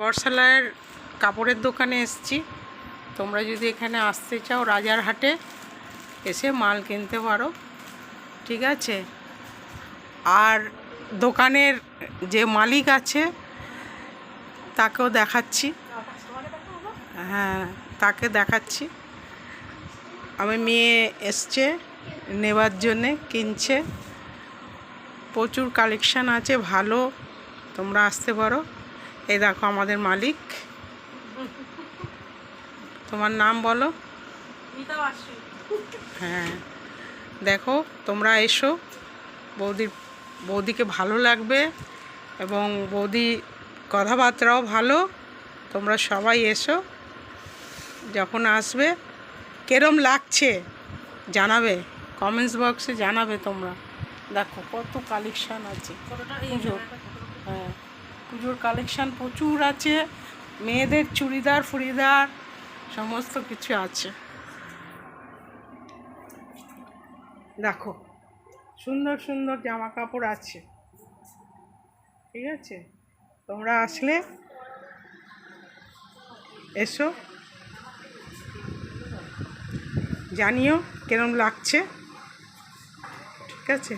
বর্ষালয়ের কাপড়ের দোকানে এসেছি। তোমরা যদি এখানে আসতে চাও রাজারহাটে এসে মাল কিনতে পারো, ঠিক আছে। আর দোকানের যে মালিক আছে তাকেও দেখাচ্ছি, হ্যাঁ তাকে দেখাচ্ছি। আমার মেয়ে এসছে নেবার জন্যে, কিনছে। প্রচুর কালেকশান আছে, ভালো, তোমরা আসতে পারো। এই দেখো আমাদের মালিক। তোমার নাম বলো? হ্যাঁ দেখো, তোমরা এসো, বৌদিকে ভালো লাগবে এবং বৌদি কথাবার্তাও ভালো। তোমরা সবাই এসো, যখন আসবে কেরম লাগছে জানাবে, কমেন্টস বক্সে জানাবে তোমরা। দেখো কত কালেকশান আছে পুজোর, হ্যাঁ পুজোর কালেকশান প্রচুর আছে। মেয়েদের চুড়িদার ফুড়িদার সমস্ত কিছু আছে। দেখো সুন্দর সুন্দর জামা কাপড় আছে, ঠিক আছে। তোমরা আসলে এসো, জানিও কেরম লাগছে, ঠিক আছে।